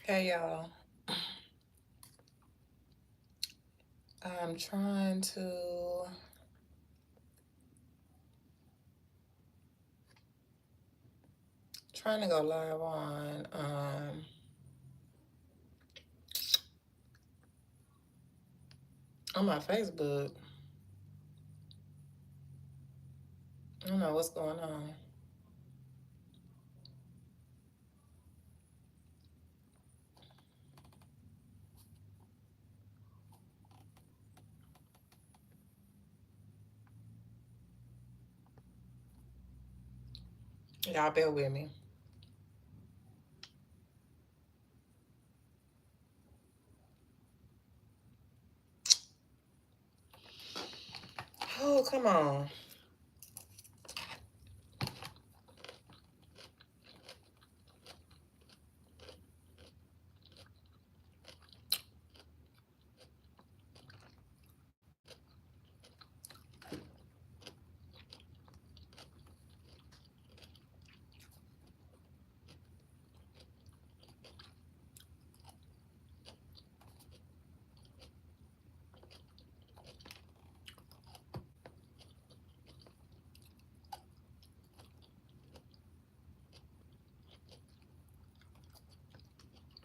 Hey y'all, I'm trying to go live on my Facebook. I don't know what's going on. Y'all bear with me. Oh, come on.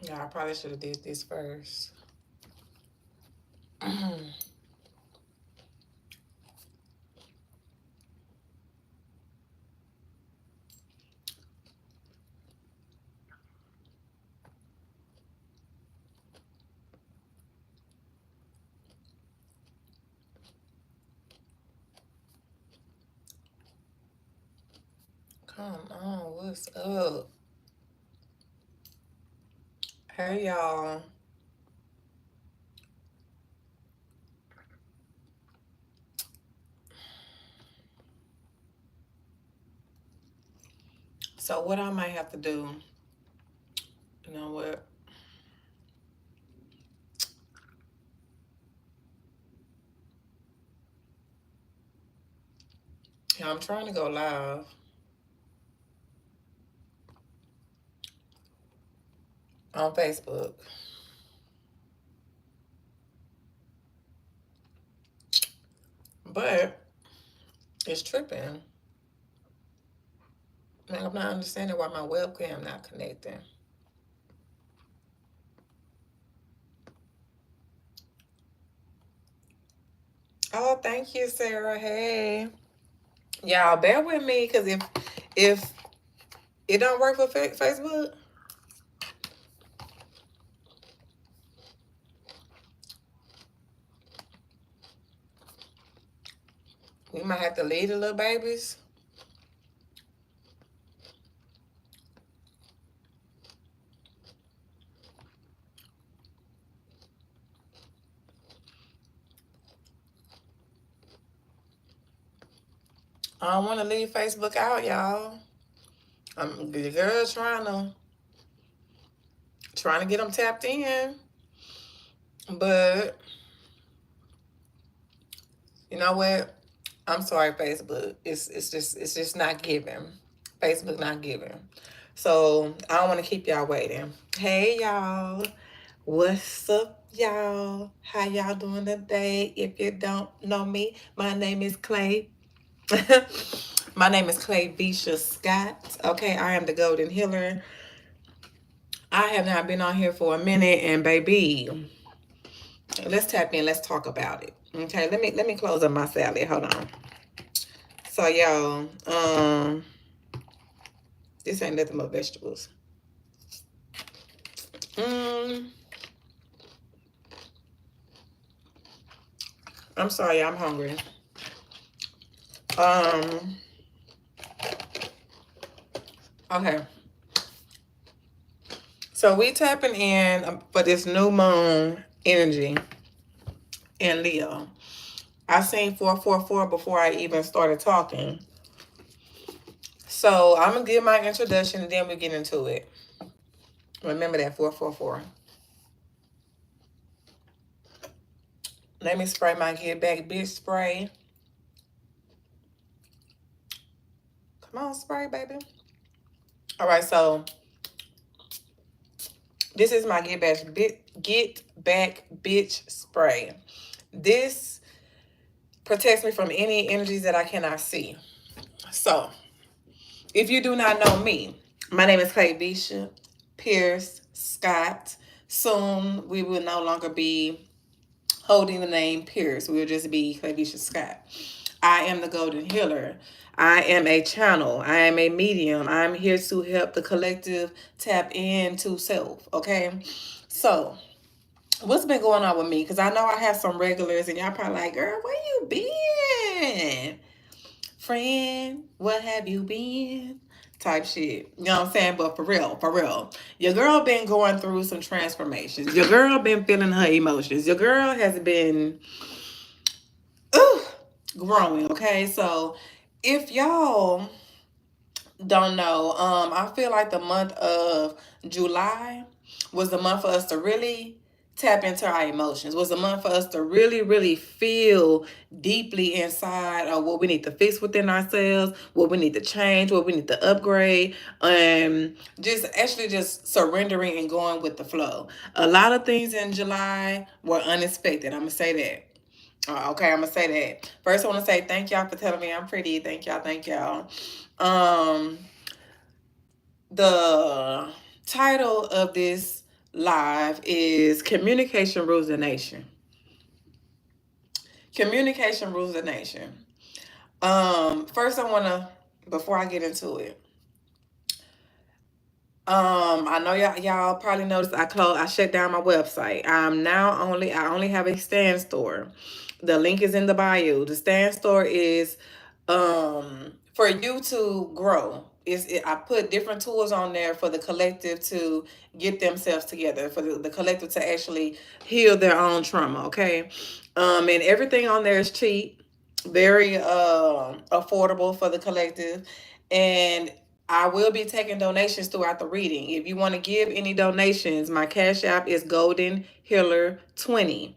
Yeah, I probably should have did this first. Come on, what's up? Hey y'all. So what I might have to do, you know what? Yeah, I'm trying to go live on Facebook, but it's tripping. Like, I'm not understanding why my webcam not connecting. Oh, thank you, Sarah. Hey, y'all, bear with me because if it don't work for Facebook, we might have to leave the little babies. I don't want to leave Facebook out, y'all. I'm the girl trying to get them tapped in, but you know what? I'm sorry, Facebook. It's just not giving. Facebook not giving. So I don't want to keep y'all waiting. Hey y'all. What's up, y'all? How y'all doing today? If you don't know me, my name is Clay. My name is Clay Bisha Scott. Okay, I am the Golden Healer. I have not been on here for a minute, and baby, let's tap in. Let's talk about it. Okay, let me close up my salad. Hold on. So y'all, this ain't nothing but vegetables. Mm, I'm sorry, I'm hungry. Um, okay. So we tapping in for this new moon energy in Leo. I seen 444 before I even started talking. So I'm gonna give my introduction and then we get into it. Remember that 444. Let me spray my Get Back Bitch spray. Come on, spray, baby. All right, so This is my get back bitch spray. This protects me from any energies that I cannot see. So, if you do not know me, my name is Clay Bisha Pierce Scott. Soon we will no longer be holding the name Pierce. We will just be Clay Bisha Scott. I am the Golden Healer. I am a channel. I am a medium. I'm here to help the collective tap into self. Okay. So, what's been going on with me? Because I know I have some regulars, and y'all probably like, girl, where you been? Friend, what have you been? Type shit. You know what I'm saying? But for real, your girl been going through some transformations. Your girl been feeling her emotions. Your girl has been ooh, growing. Okay, so if y'all don't know, I feel like the month of July was the month for us to really tap into our emotions. Was a month for us to really feel deeply inside of what we need to fix within ourselves, what we need to change, what we need to upgrade, just actually just surrendering and going with the flow. A lot of things in July were unexpected. I'm gonna say that. Okay, I'm gonna say that. First, I want to say thank y'all for telling me I'm pretty. Thank y'all, thank y'all. Um, the title of this live is Communication Rules the Nation. Communication Rules the Nation. First I wanna, before I get into it, I know y'all probably noticed I shut down my website. I only have a stand store. The link is in the bio. The stand store is for you to grow. I put different tools on there for the collective to get themselves together, for the collective to actually heal their own trauma, okay? And everything on there is cheap, very affordable for the collective. And I will be taking donations throughout the reading. If you want to give any donations, my cash app is Golden Healer 20.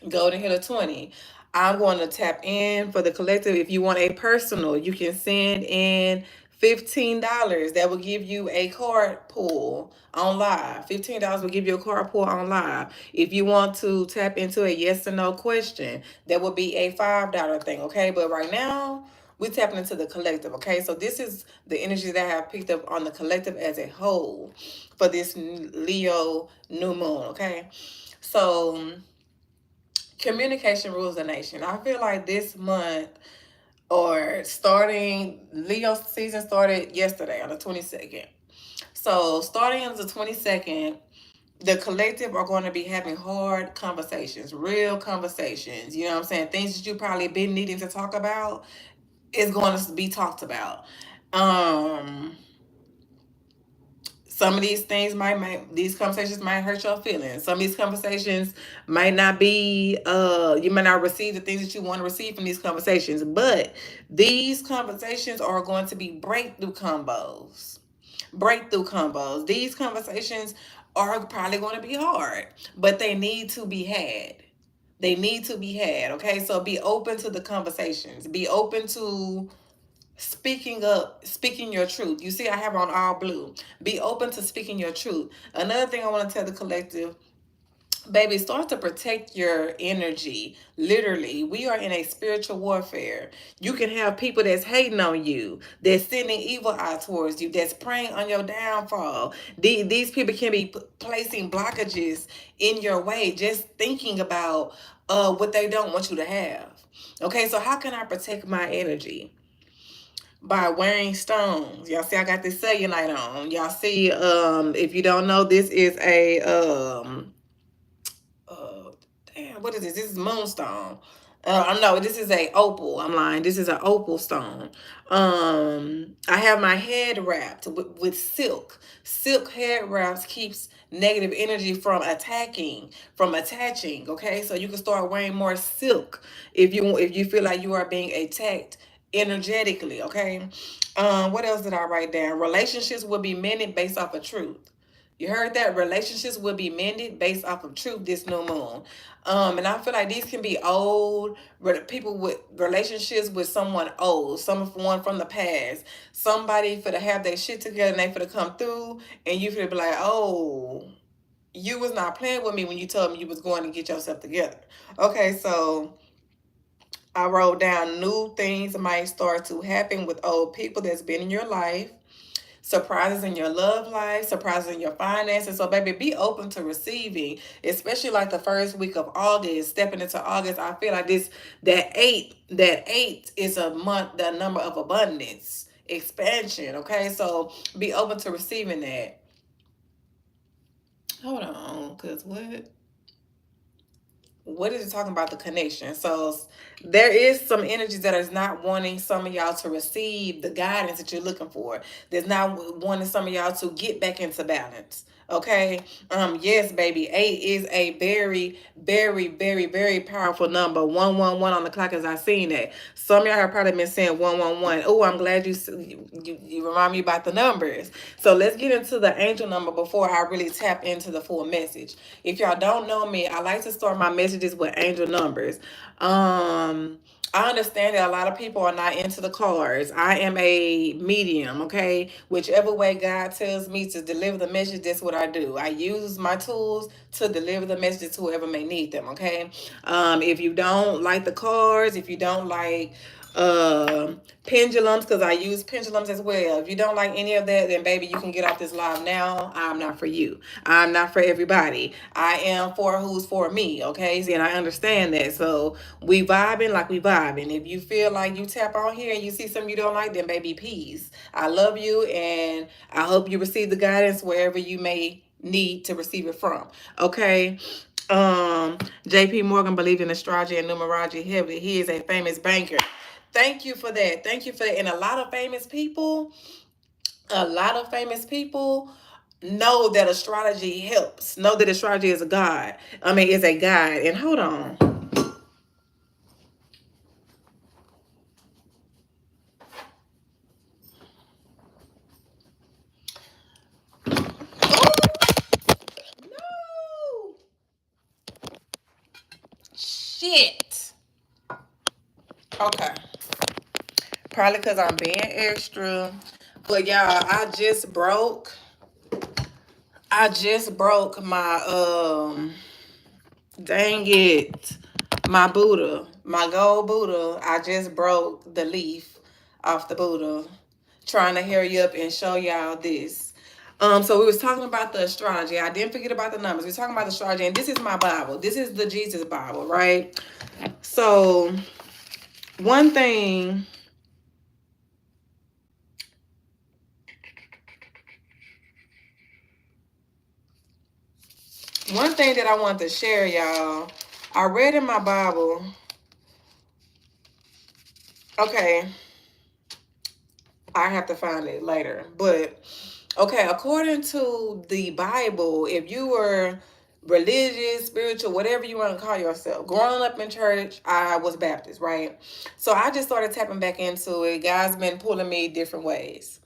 Golden Healer 20. I'm going to tap in for the collective. If you want a personal, you can send in $15. That will give you a card pull on live. $15 will give you a card pull on live. If you want to tap into a yes or no question, that will be a $5 thing. Okay, but right now we're tapping into the collective. Okay, so this is the energy that I have picked up on the collective as a whole for this Leo new moon. Okay, so communication rules the nation. I feel like this month, or starting, Leo season started yesterday on the 22nd. So starting on the 22nd, the collective are going to be having hard conversations, real conversations. You know what I'm saying? Things that you probably been needing to talk about is going to be talked about. Um, some of these things these conversations might hurt your feelings. Some of these conversations might not be you might not receive the things that you want to receive from these conversations, but these conversations are going to be breakthrough combos. These conversations are probably going to be hard, but they need to be had. They need to be had. Okay, so be open to the conversations, be open to speaking your truth. You see, I have on all blue. Be open to speaking your truth. Another thing I want to tell the collective, baby, start to protect your energy. Literally, we are in a spiritual warfare. You can have people that's hating on you, that's sending evil eye towards you, that's praying on your downfall. These people can be placing blockages in your way, just thinking about what they don't want you to have. Okay, so how can I protect my energy? By wearing stones. Y'all see I got this cellulite on. Y'all see, if you don't know, this is a uh damn, what is this? This is moonstone. No, this is a opal. I'm lying. This is an opal stone. I have my head wrapped with silk. Silk head wraps keeps negative energy from attaching. Okay, so you can start wearing more silk if you feel like you are being attacked energetically. Okay. What else did I write down? Relationships will be mended based off of truth. You heard that? Relationships will be mended based off of truth this new moon. And I feel like these can be old people with relationships with someone old, someone from the past, somebody for to have their shit together and they for to come through, and you for to be like, oh, you was not playing with me when you told me you was going to get yourself together. Okay, so I wrote down new things might start to happen with old people that's been in your life, surprises in your love life, surprises in your finances. So, baby, be open to receiving, especially like the first week of August, stepping into August. I feel like that eight is a month, the number of abundance, expansion. Okay, so be open to receiving that. Hold on, because what is it talking about the connection? So there is some energies that is not wanting some of y'all to receive the guidance that you're looking for. There's not wanting some of y'all to get back into balance. Okay. Yes, baby. Eight is a very, very, very, very powerful number. 111 on the clock, as I seen that. Some of y'all have probably been saying 111. Oh, I'm glad you remind me about the numbers. So let's get into the angel number before I really tap into the full message. If y'all don't know me, I like to start my messages with angel numbers. I understand that a lot of people are not into the cards. I am a medium, okay? Whichever way God tells me to deliver the message, that's what I do. I use my tools to deliver the message to whoever may need them, okay? If you don't like the cards, if you don't like pendulums, because I use pendulums as well. If you don't like any of that, then baby, you can get off this live now. I'm not for you. I'm not for everybody. I am for who's for me, okay? See, and I understand that. So we vibing like we vibing. If you feel like you tap on here and you see something you don't like, then baby, peace. I love you, and I hope you receive the guidance wherever you may need to receive it from. Okay. JP Morgan believed in astrology and numerology heavily. He is a famous banker. Thank you for that. Thank you for that. And a lot of famous people know that astrology helps. Know that astrology is a god. I mean, is a guide. And hold on. No. Shit. Okay. Probably because I'm being extra. But y'all, I just broke my dang it. My Buddha. My gold Buddha. I just broke the leaf off the Buddha. Trying to hurry up and show y'all this. So we was talking about the astrology. I didn't forget about the numbers. We are talking about the astrology, and this is my Bible. This is the Jesus Bible, right? So one thing One thing that I want to share, y'all, I read in my Bible. Okay, I have to find it later. But okay, according to the Bible, if you were religious, spiritual, whatever you want to call yourself, growing up in church, I was Baptist, right? So I just started tapping back into it. God's been pulling me different ways.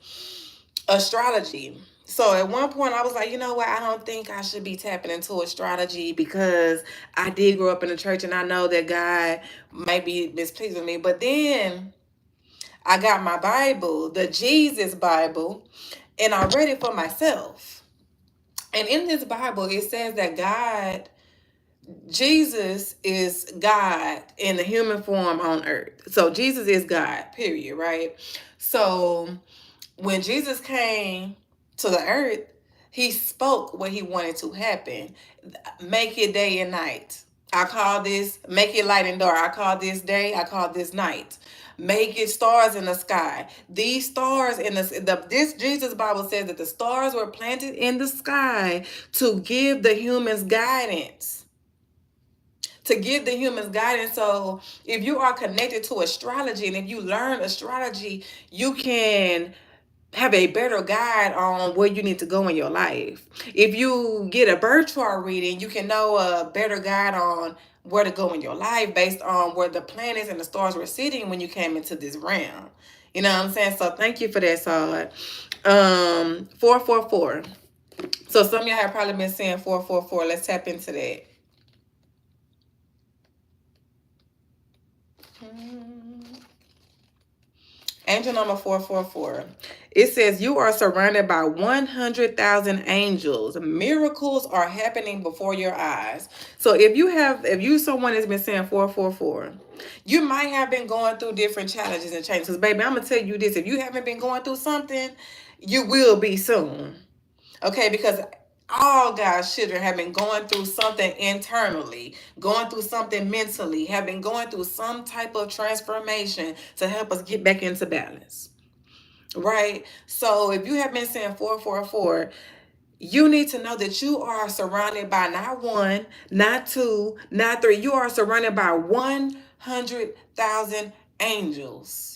Astrology. So at one point I was like, you know what? I don't think I should be tapping into astrology because I did grow up in the church and I know that God might be displeased with me. But then I got my Bible, the Jesus Bible, and I read it for myself. And in this Bible, it says that Jesus is God in the human form on earth. So Jesus is God, period, right? So when Jesus came to the earth, he spoke what he wanted to happen. Make it day and night. I call this make it light and dark. I call this day. I call this night. Make it stars in the sky. These stars in this Jesus Bible says that the stars were planted in the sky to give the humans guidance. To give the humans guidance. So if you are connected to astrology and if you learn astrology, you can have a better guide on where you need to go in your life. If you get a birth chart reading, you can know a better guide on where to go in your life based on where the planets and the stars were sitting when you came into this realm. You know what I'm saying? So thank you for that, Sod. 444. So some of y'all have probably been saying 444. Let's tap into that. Angel number 444. It says you are surrounded by 100,000 angels. Miracles are happening before your eyes. So if you someone has been saying 444, you might have been going through different challenges and changes. Because baby, I'm gonna tell you this: if you haven't been going through something, you will be soon. Okay, because all God's children have been going through something internally, going through something mentally, have been going through some type of transformation to help us get back into balance. Right? So if you have been saying 444, you need to know that you are surrounded by not one, not two, not three. You are surrounded by 100,000 angels.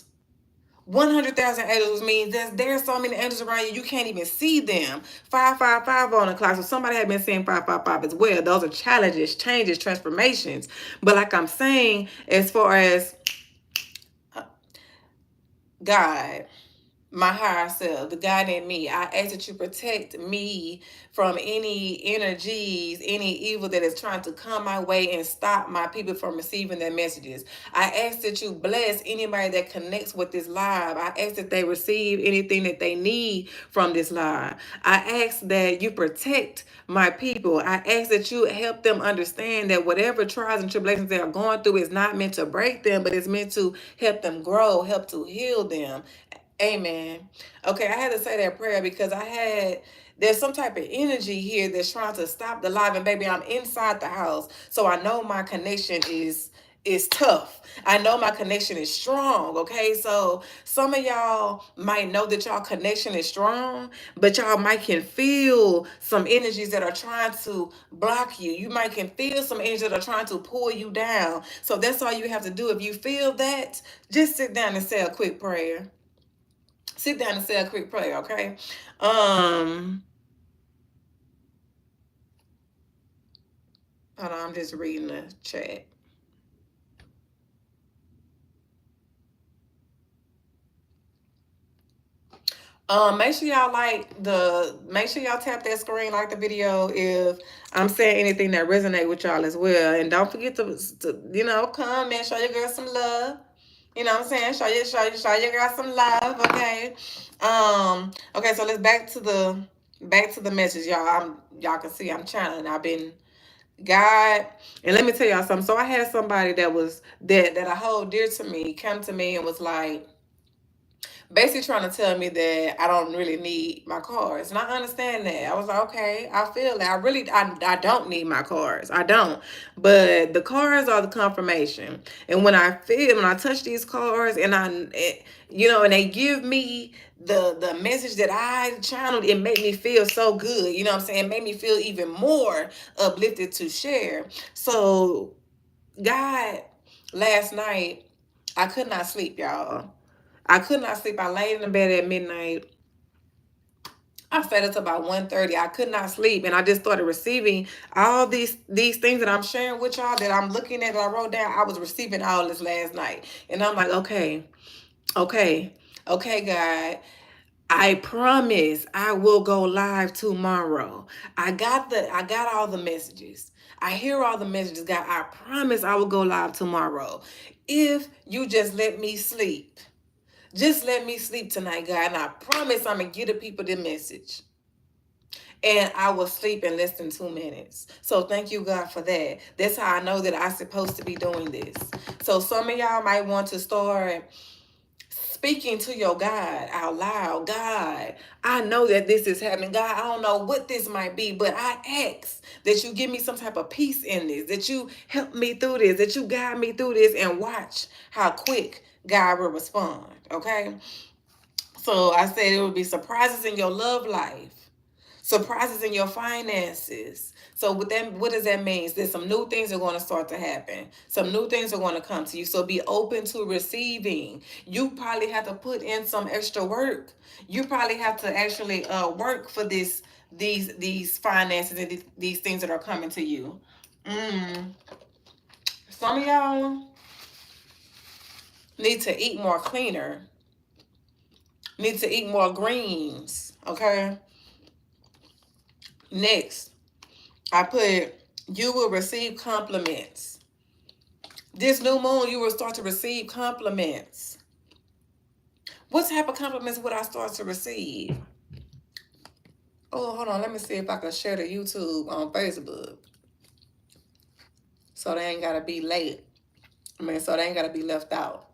100,000 angels means there's so many angels around you can't even see them. 555 on the clock. So somebody had been saying 555 as well. Those are challenges, changes, transformations. But like I'm saying, as far as God, my higher self, the God in me, I ask that you protect me from any energies, any evil that is trying to come my way and stop my people from receiving their messages. I ask that you bless anybody that connects with this live. I ask that they receive anything that they need from this live. I ask that you protect my people. I ask that you help them understand that whatever trials and tribulations they are going through is not meant to break them, but it's meant to help them grow, help to heal them. Amen. Okay, I had to say that prayer because there's some type of energy here that's trying to stop the live, and baby, I'm inside the house, so I know my connection is tough. I know my connection is strong. Okay, so some of y'all might know that y'all connection is strong, but y'all might can feel some energies that are trying to block you. You might can feel some energies that are trying to pull you down. So that's all you have to do. If you feel that, just sit down and say a quick prayer. Sit down and say a quick prayer, okay? Hold on, I'm just reading the chat. Make sure y'all tap that screen, like the video if I'm saying anything that resonate with y'all as well. And don't forget to comment, show your girl some love. You know what I'm saying? Show your girl some love, okay? Okay, so let's back to the message, y'all. Y'all can see I'm channeling. I've been God, and let me tell y'all something. So I had somebody that I hold dear to me come to me and was like, basically trying to tell me that I don't really need my cars. And I understand that. I was like, okay, I feel that. I don't need my cars. I don't. But the cars are the confirmation. And when I touch these cars and and they give me the message that I channeled, it made me feel so good. You know what I'm saying? It made me feel even more uplifted to share. So God, last night, I could not sleep, y'all. I could not sleep. I laid in the bed at midnight. I stayed up to about 1:30. I could not sleep. And I just started receiving all these things that I'm sharing with y'all that I'm looking at that I wrote down. I was receiving all this last night. And I'm like, okay, okay, God. I promise I will go live tomorrow. I got all the messages. I hear all the messages, God. I promise I will go live tomorrow. If you just let me sleep. Just let me sleep tonight, God, and I promise I'm going to give the people the message. And I will sleep in less than 2 minutes. So thank you, God, for that. That's how I know that I'm supposed to be doing this. So some of y'all might want to start speaking to your God out loud. God, I know that this is happening. God, I don't know what this might be, but I ask that you give me some type of peace in this, that you help me through this, that you guide me through this, and watch how quick God will respond. Okay? So I said it would be surprises in your love life, surprises in your finances. So what does that mean? There's some new things are going to start to happen. Some new things are going to come to you. So be open to receiving. You probably have to put in some extra work. You probably have to actually work for these finances and these things that are coming to you. Some of y'all need to eat more cleaner. Need to eat more greens. Okay. Next, I put, you will receive compliments. This new moon, you will start to receive compliments. What type of compliments would I start to receive? Oh, hold on. Let me see if I can share the YouTube on Facebook. So they ain't got to be late. So they ain't got to be left out.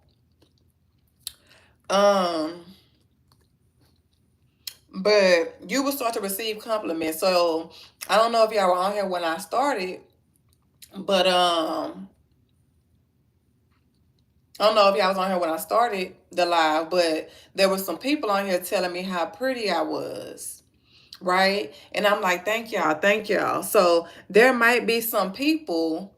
Um, but you will start to receive compliments. So I don't know if y'all were on here when I started, but I don't know if y'all was on here when I started the live, but there were some people on here telling me how pretty I was, right? And I'm like, thank y'all, thank y'all. So there might be some people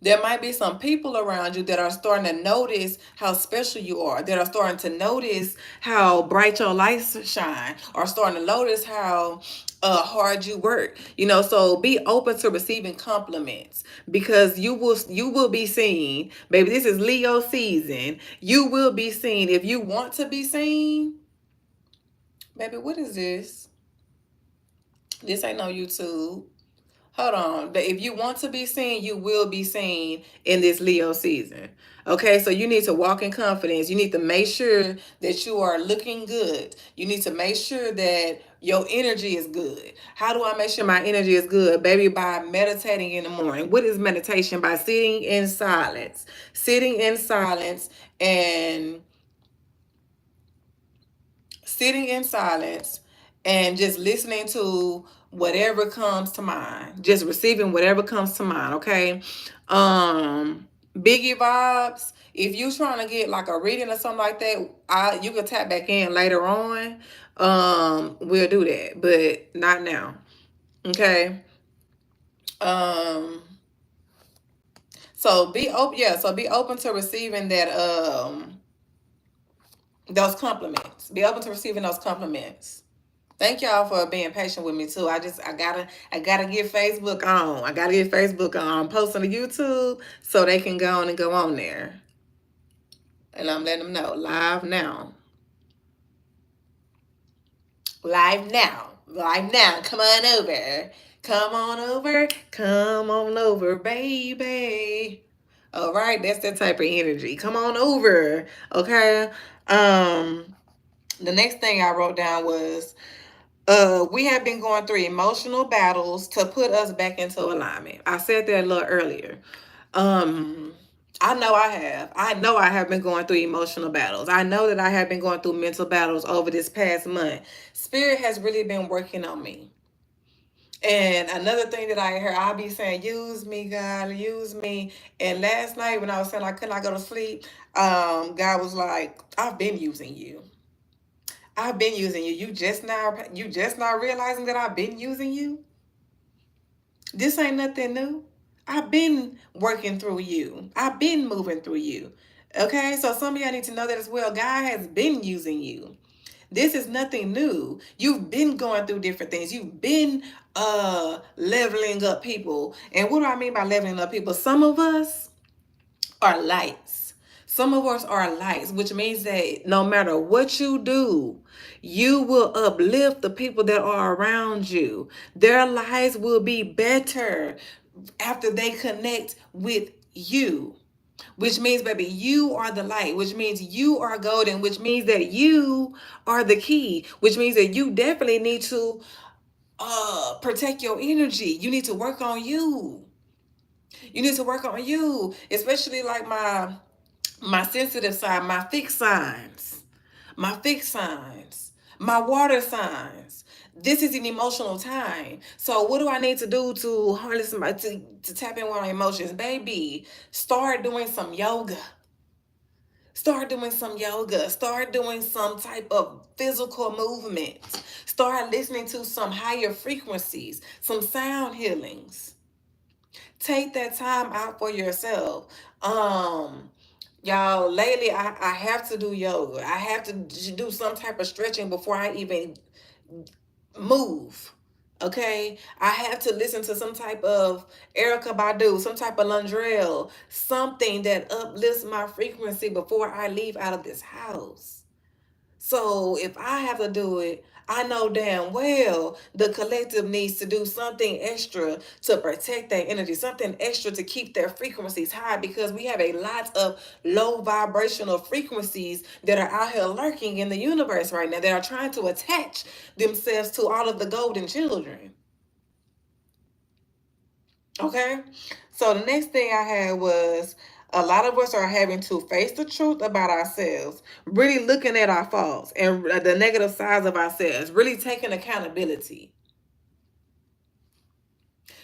around you that are starting to notice how special you are, that are starting to notice how bright your lights shine, or starting to notice how hard you work. So be open to receiving compliments, because you will be seen, baby. This is Leo season. You will be seen if you want to be seen, baby. What is this? This ain't no YouTube. Hold on. But if you want to be seen, you will be seen in this Leo season. Okay, so you need to walk in confidence. You need to make sure that you are looking good. You need to make sure that your energy is good. How do I make sure my energy is good? Baby, by meditating in the morning. What is meditation? By sitting in silence. Sitting in silence and sitting in silence and just listening to whatever comes to mind, just receiving whatever comes to mind. Okay. Biggie vibes, if you trying to get like a reading or something like that, you can tap back in later on. We'll do that, but not now. Okay. um so be open, yeah, so be open to receiving that, those compliments. Be open to receiving those compliments. Thank y'all for being patient with me too. I gotta get Facebook on. I gotta get Facebook on. I'm posting to YouTube so they can go on and go on there. And I'm letting them know. Live now. Live now. Live now. Come on over. Come on over. Come on over, baby. All right, that's that type of energy. Come on over. Okay. The next thing I wrote down was, we have been going through emotional battles to put us back into alignment. I said that a little earlier. Um, I know I have. I know I have been going through emotional battles. I know that I have been going through mental battles over this past month. Spirit has really been working on me. And another thing that I heard, I'll be saying, use me, God, use me. And last night when I was saying I could not go to sleep, God was like, I've been using you. I've been using you. You just now realizing that I've been using you. This ain't nothing new. I've been working through you. I've been moving through you. Okay, so some of y'all need to know that as well. God has been using you. This is nothing new. You've been going through different things. You've been leveling up people. And what do I mean by leveling up people? Some of us are lights. Some of us are lights, which means that no matter what you do, you will uplift the people that are around you. Their lives will be better after they connect with you. Which means, baby, you are the light, which means you are golden, which means that you are the key, which means that you definitely need to protect your energy. You need to work on you. You need to work on you, especially like my sensitive side, my fixed signs, my water signs. This is an emotional time. So what do I need to do to harness to tap in with my emotions? Baby, start doing some yoga. Start doing some yoga. Start doing some type of physical movement. Start listening to some higher frequencies, some sound healings. Take that time out for yourself. Y'all, lately I have to do yoga. I have to do some type of stretching before I even move. Okay, I have to listen to some type of Erica Badu, some type of Landrell, something that uplifts my frequency before I leave out of this house. So if I have to do it, I know damn well the collective needs to do something extra to protect their energy, something extra to keep their frequencies high, because we have a lot of low vibrational frequencies that are out here lurking in the universe right now that are trying to attach themselves to all of the golden children. Okay? So the next thing I had was a lot of us are having to face the truth about ourselves, really looking at our faults and the negative sides of ourselves, really taking accountability.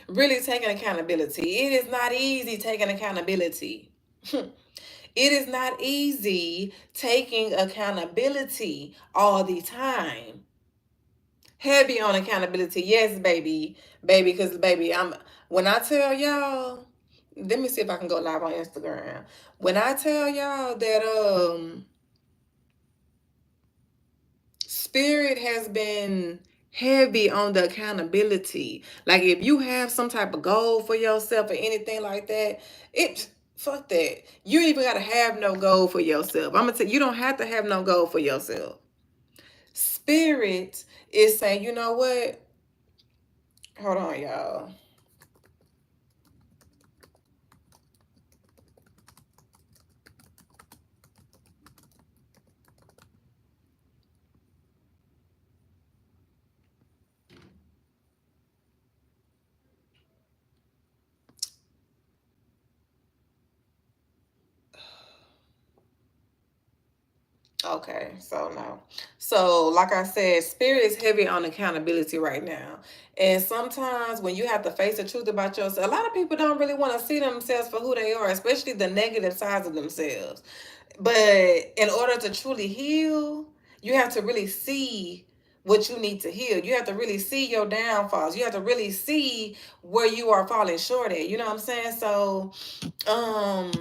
Really taking accountability. It is not easy taking accountability. It is not easy taking accountability all the time. Heavy on accountability. Yes, baby. Baby, because baby, when I tell y'all, let me see if I can go live on Instagram. When I tell y'all that spirit has been heavy on the accountability. Like if you have some type of goal for yourself or anything like that, it fuck that. You ain't even gotta have no goal for yourself. I'm gonna tell you, you don't have to have no goal for yourself. Spirit is saying, you know what? Hold on, y'all. Okay, so no. So, like I said, spirit is heavy on accountability right now. And sometimes when you have to face the truth about yourself, a lot of people don't really want to see themselves for who they are, especially the negative sides of themselves. But in order to truly heal, you have to really see what you need to heal. You have to really see your downfalls. You have to really see where you are falling short at. You know what I'm saying? So, um,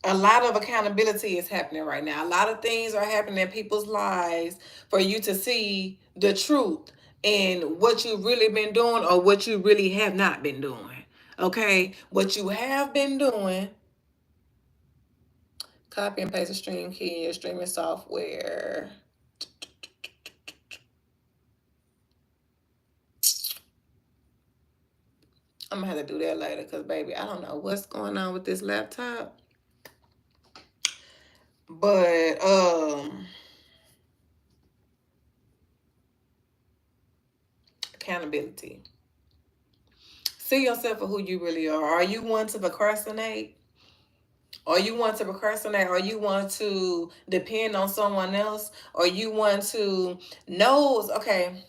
a lot of accountability is happening right now. A lot of things are happening in people's lives for you to see the truth and what you've really been doing or what you really have not been doing. Okay? What you have been doing, copy and paste the stream key in your streaming software. I'm gonna have to do that later because baby, I don't know what's going on with this laptop. But accountability. See yourself for who you really are. Are you one to procrastinate? Or you want to procrastinate, or you want to depend on someone else, or you want to knows, okay,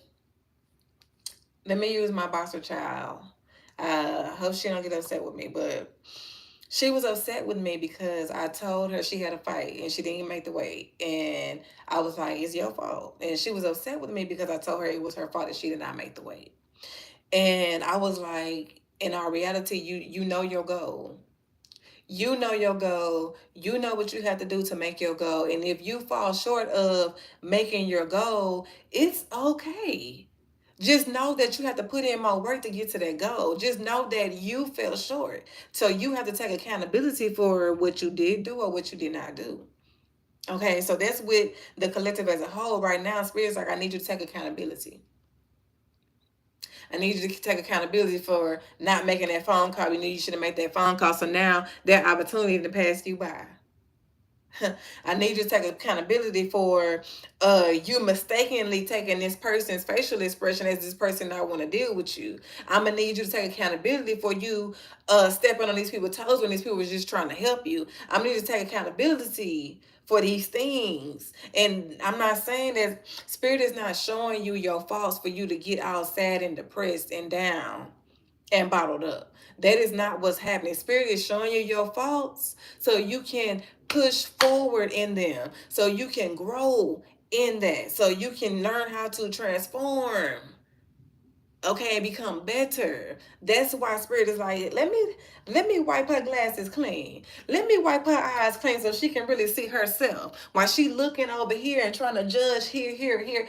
let me use my boxer child. Hope she don't get upset with me, but she was upset with me because I told her she had a fight and she didn't make the weight. And I was like, it's your fault. And she was upset with me because I told her it was her fault that she did not make the weight. And I was like, in our reality, you know your goal. You know your goal. You know what you have to do to make your goal. And if you fall short of making your goal, it's okay. Just know that you have to put in more work to get to that goal. Just know that you fell short. So you have to take accountability for what you did do or what you did not do. Okay, so that's with the collective as a whole. Right now, Spirit's like, I need you to take accountability. I need you to take accountability for not making that phone call. You knew you should have made that phone call. So now that opportunity to pass you by. I need you to take accountability for you mistakenly taking this person's facial expression as this person not want to deal with you. I'm gonna need you to take accountability for you stepping on these people's toes when these people was just trying to help you. I'm gonna need you to take accountability for these things. And I'm not saying that spirit is not showing you your faults for you to get all sad and depressed and down and bottled up. That is not what's happening. Spirit is showing you your faults so you can push forward in them, so you can grow in that, so you can learn how to transform. Okay, and become better. That's why Spirit is like, let me wipe her glasses clean. Let me wipe her eyes clean so she can really see herself. While she looking over here and trying to judge here,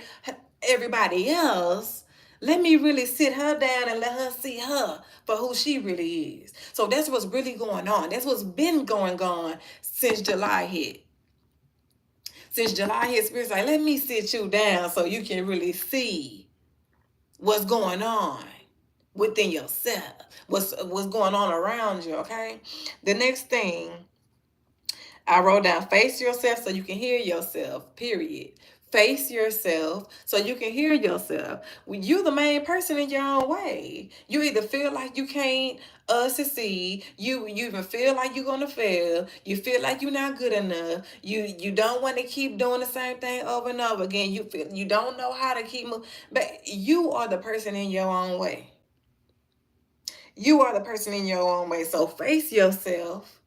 everybody else. Let me really sit her down and let her see her for who she really is. So that's what's really going on. That's what's been going on since July hit. Since July, his spirit's like, let me sit you down so you can really see what's going on within yourself, what's going on around you. Okay. The next thing I wrote down, face yourself so you can hear yourself, period. Face yourself so you can hear yourself. You're the main person in your own way. You either feel like you can't succeed, you even feel like you're gonna fail, you feel like you're not good enough, you don't want to keep doing the same thing over and over again, you feel you don't know how to keep moving, but you are the person in your own way. You are the person in your own way. So face yourself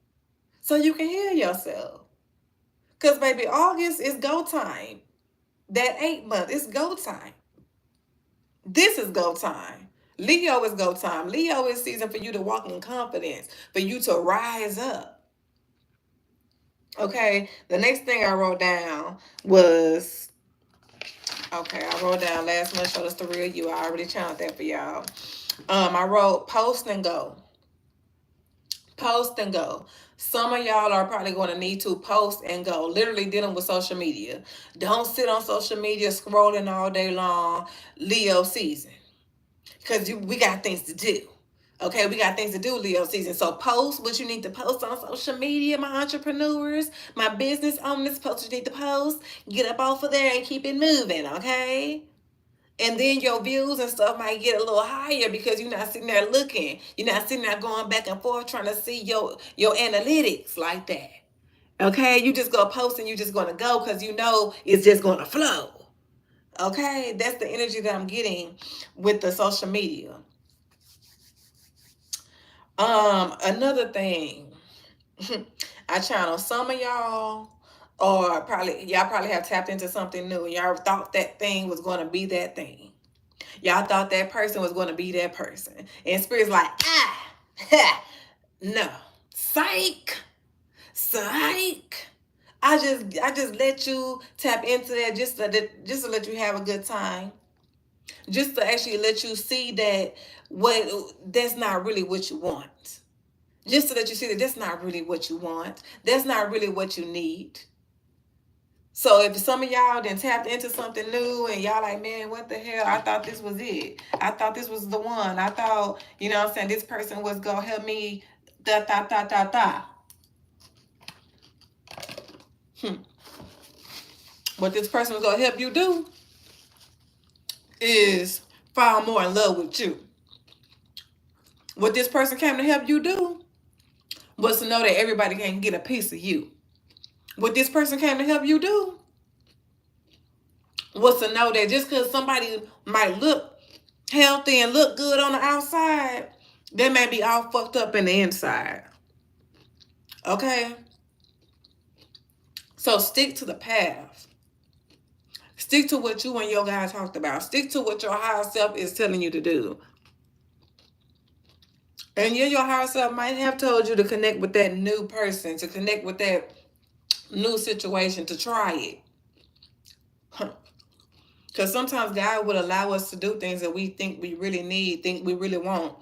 so you can hear yourself. Because, baby, August is go time. That 8 month, it's go time. This is go time. Leo is go time. Leo is season for you to walk in confidence, for you to rise up. Okay, the next thing I wrote down was, okay, I wrote down last month showed us the real you. I already channeled that for y'all. I wrote post and go. Post and go. Some of y'all are probably going to need to post and go. Literally dealing with social media. Don't sit on social media scrolling all day long. Leo season. Because we got things to do. Okay, we got things to do, Leo season. So post what you need to post on social media, my entrepreneurs, my business owners. Post what you need to post. Get up off of there and keep it moving, okay? And then your views and stuff might get a little higher because you're not sitting there looking. You're not sitting there going back and forth trying to see your analytics like that. Okay, you just go post and you just going to go because you know it's just going to flow. Okay, that's the energy that I'm getting with the social media. Another thing, I channel some of y'all, or y'all probably have tapped into something new. Y'all thought that thing was going to be that thing. Y'all thought that person was going to be that person. And Spirit's like, no. Psych. Psych. I just let you tap into that just to let you have a good time. Just to actually let you see that that's not really what you want. Just to let you see that that's not really what you want. That's not really what you need. So if some of y'all then tapped into something new and y'all like, man, what the hell? I thought this was it. I thought this was the one. I thought, you know what I'm saying, this person was going to help me, da, da, da, da, da. What this person was going to help you do is fall more in love with you. What this person came to help you do was to know that everybody can get a piece of you. What this person came to help you do was to know that just because somebody might look healthy and look good on the outside, they may be all fucked up in the inside. Okay? So stick to the path. Stick to what you and your guy talked about. Stick to what your higher self is telling you to do. And yeah, your higher self might have told you to connect with that new person, to connect with that new situation, to try it. Because sometimes God would allow us to do things that we think we really need, think we really want.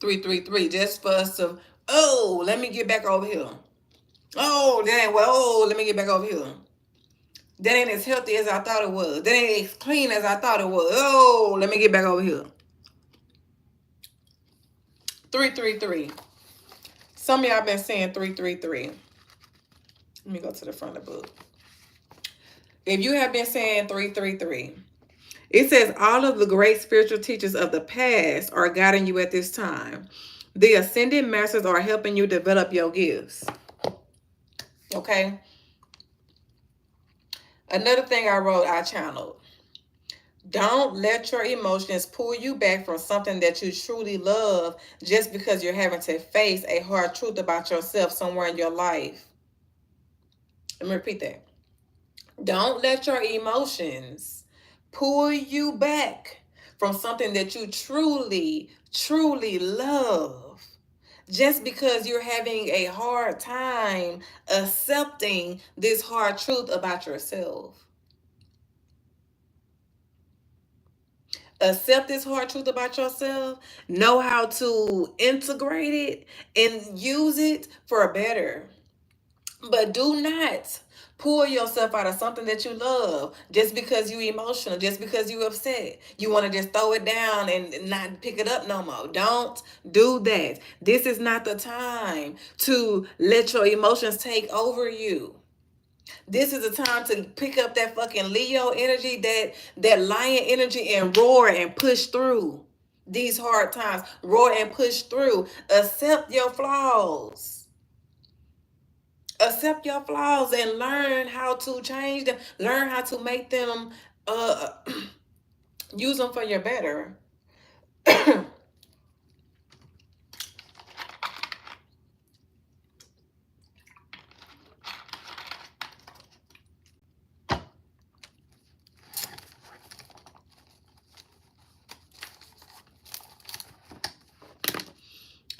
333, just for us to, oh, let me get back over here. Oh, that ain't well, oh, let me get back over here. That ain't as healthy as I thought it was. That ain't as clean as I thought it was. Oh, let me get back over here. 333. Some of y'all been saying 333. Let me go to the front of the book. If you have been saying 333, it says all of the great spiritual teachers of the past are guiding you at this time. The ascended masters are helping you develop your gifts. Okay? Another thing I channeled. Don't let your emotions pull you back from something that you truly love just because you're having to face a hard truth about yourself somewhere in your life. Let me repeat that. Don't let your emotions pull you back from something that you truly, truly love just because you're having a hard time accepting this hard truth about yourself. Accept this hard truth about yourself, know how to integrate it and use it for better. But do not pull yourself out of something that you love just because you emotional, just because you upset. You want to just throw it down and not pick it up no more. Don't do that. This is not the time to let your emotions take over you. This is a time to pick up that fucking Leo energy, that lion energy, and roar and push through these hard times. Roar and push through. Accept your flaws. Accept your flaws and learn how to change them. Learn how to make them use them for your better.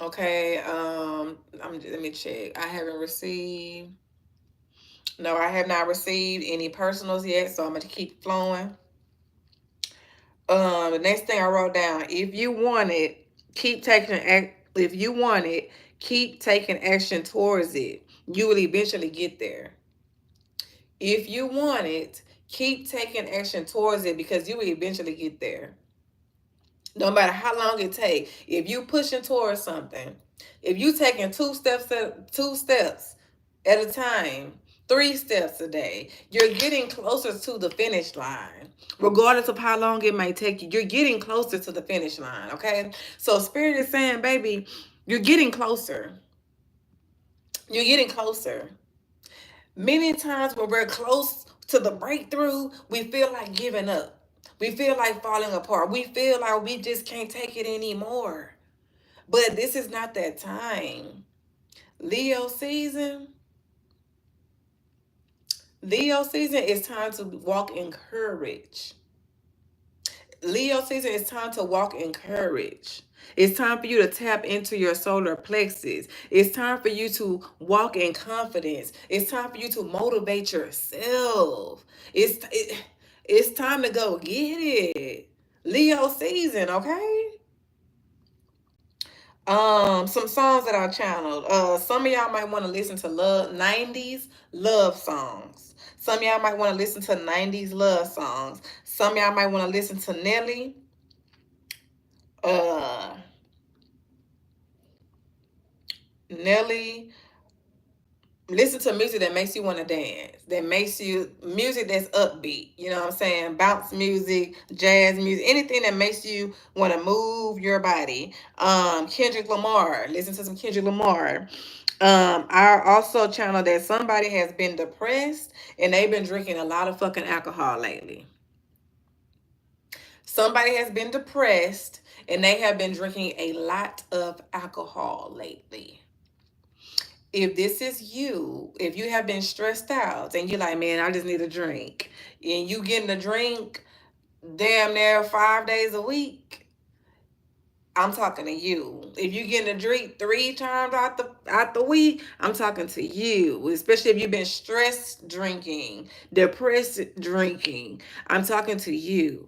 Okay, let me check. I haven't received. No, I have not received any personals yet, so I'm gonna keep flowing. The next thing I wrote down: if you want it, keep taking act. If you want it, keep taking action towards it. You will eventually get there. If you want it, keep taking action towards it because you will eventually get there. No matter how long it takes, if you pushing towards something, if you taking two steps at a time, 3 steps a day, you're getting closer to the finish line. Regardless of how long it may take you, you're getting closer to the finish line. Okay, so Spirit is saying, baby, you're getting closer. You're getting closer. Many times when we're close to the breakthrough, we feel like giving up. We feel like falling apart. We feel like we just can't take it anymore. But this is not that time. Leo season, Leo season is time to walk in courage. Leo season is time to walk in courage. It's time for you to tap into your solar plexus. It's time for you to walk in confidence. It's time for you to motivate yourself. It's time to go get it. Leo season, okay? Some songs that I channeled. Some of y'all might want to listen to love 90s love songs. Some of y'all might want to listen to 90s love songs. Some of y'all might want to listen to Nelly. Uh Nelly. Listen to music that makes you want to dance, that makes you music that's upbeat. You know what I'm saying? Bounce music, jazz music, anything that makes you want to move your body. Kendrick Lamar. Listen to some Kendrick Lamar. I also channel that somebody has been depressed and they've been drinking a lot of fucking alcohol lately. Somebody has been depressed and they have been drinking a lot of alcohol lately. If this is you, if you have been stressed out and you're like, man, I just need a drink, and you getting a drink damn near 5 days a week, I'm talking to you. If you getting a drink 3 times out the week, I'm talking to you. Especially if you've been stressed drinking, depressed drinking, I'm talking to you.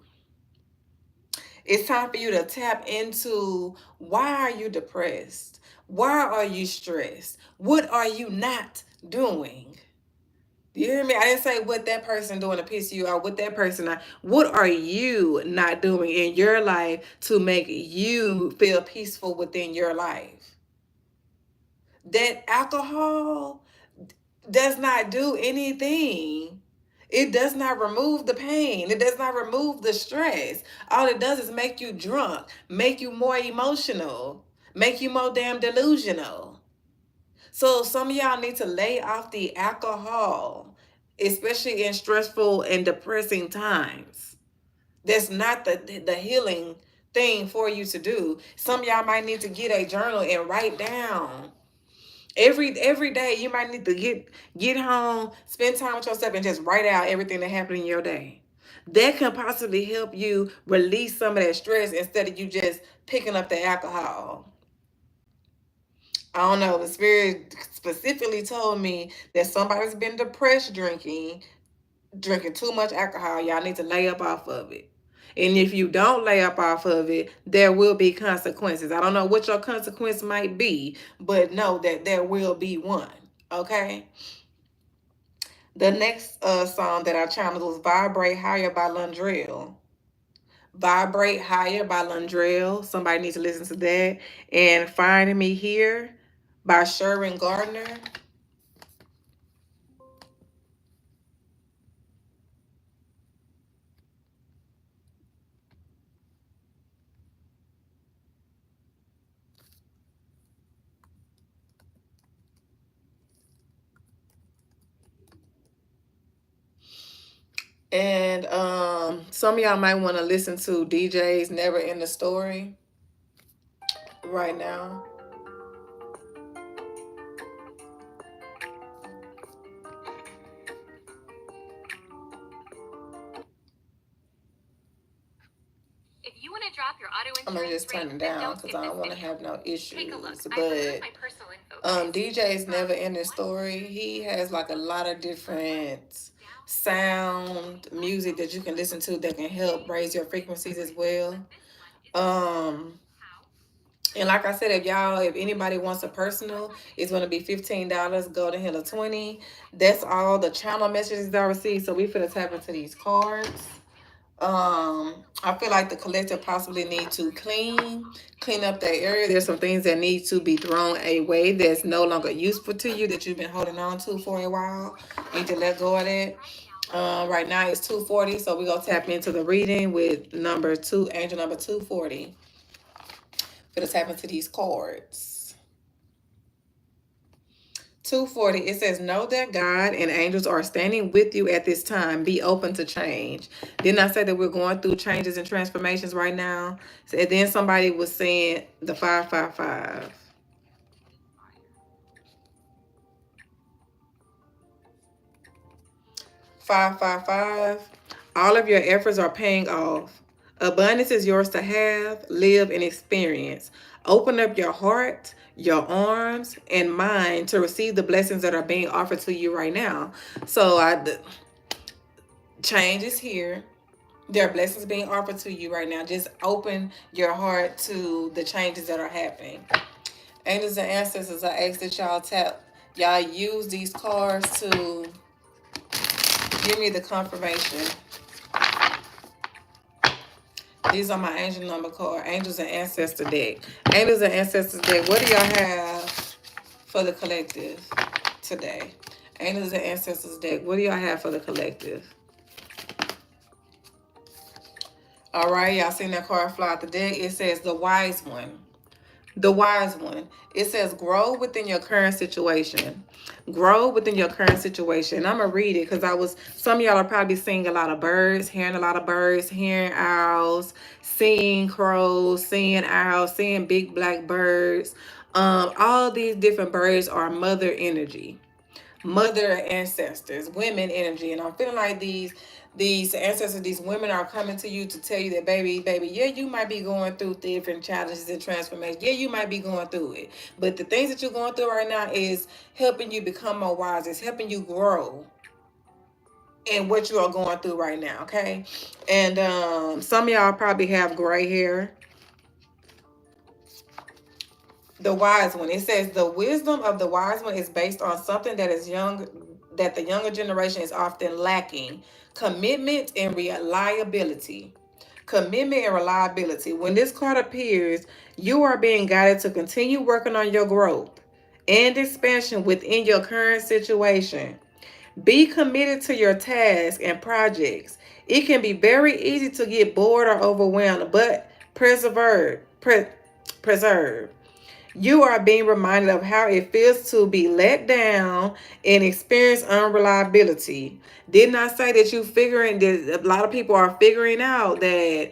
It's time for you to tap into why are you depressed? Why are you stressed? What are you not doing? You hear me? I didn't say what that person doing to piss you off, what that person not. What are you not doing in your life to make you feel peaceful within your life? That alcohol does not do anything. It does not remove the pain. It does not remove the stress. All it does is make you drunk, make you more emotional, make you more damn delusional. So some of y'all need to lay off the alcohol, especially in stressful and depressing times. That's not the healing thing for you to do. Some of y'all might need to get a journal and write down. Every day you might need to get home, spend time with yourself and just write out everything that happened in your day. That can possibly help you release some of that stress instead of you just picking up the alcohol. I don't know. The spirit specifically told me that somebody's been depressed drinking too much alcohol. Y'all need to lay up off of it. And if you don't lay up off of it, there will be consequences. I don't know what your consequence might be, but know that there will be one. Okay? The next song that I channeled was Vibrate Higher by Lundrell. Vibrate Higher by Lundrell. Somebody needs to listen to that. And Finding Me Here by Sherwin Gardner. And some of y'all might want to listen to DJ's Never End the Story right now. If you want to drop your auto I'm gonna insurance just turn rate, it then down don't because skip I this don't want to video. have no Take a look. issues. I preserved But my personal info, guys. DJ's Never Ending Story. He has like a lot of different sound music that you can listen to that can help raise your frequencies as well. Um, and like I said, if anybody wants a personal, it's gonna be $15. Go to Hella 20. That's all the channel messages I received. So we finna tap into these cards. I feel like the collective possibly need to clean up that area. There's some things that need to be thrown away that's no longer useful to you that you've been holding on to for a while. You need to let go of that. Right now it's 240, so we're gonna tap into the reading with number two, angel number 240. Gonna tap into these cards. 240, it says, know that God and angels are standing with you at this time. Be open to change. Didn't I say that we're going through changes and transformations right now? And then somebody was saying the 555. 555. All of your efforts are paying off. Abundance is yours to have, live, and experience. Open up your heart, your arms, and mind to receive the blessings that are being offered to you right now. So change is here. There are blessings being offered to you right now. Just open your heart to the changes that are happening. Angels and ancestors, I ask that y'all use these cards to give me the confirmation. These are my angel number card, angels and ancestor deck. Angels and ancestors deck, what do y'all have for the collective today? Angels and ancestors deck, what do y'all have for the collective? All right, y'all seen that card fly out the deck? It says the wise one. The wise one. It says grow within your current situation. Grow within your current situation. And I'm gonna read it because some of y'all are probably seeing a lot of birds, hearing a lot of birds, hearing owls, seeing crows, seeing owls, seeing big black birds. All these different birds are mother energy, mother ancestors, women energy. And I'm feeling like these ancestors, these women are coming to you to tell you that, baby, yeah, you might be going through different challenges and transformation. Yeah, you might be going through it. But the things that you're going through right now is helping you become more wise. It's helping you grow in what you are going through right now, okay? And some of y'all probably have gray hair. The wise one. It says the wisdom of the wise one is based on something that the younger generation is often lacking: commitment and reliability. Commitment and reliability. When this card appears, you are being guided to continue working on your growth and expansion within your current situation. Be committed to your tasks and projects. It can be very easy to get bored or overwhelmed, but preserve. You are being reminded of how it feels to be let down and experience unreliability. Didn't I say that that a lot of people are figuring out that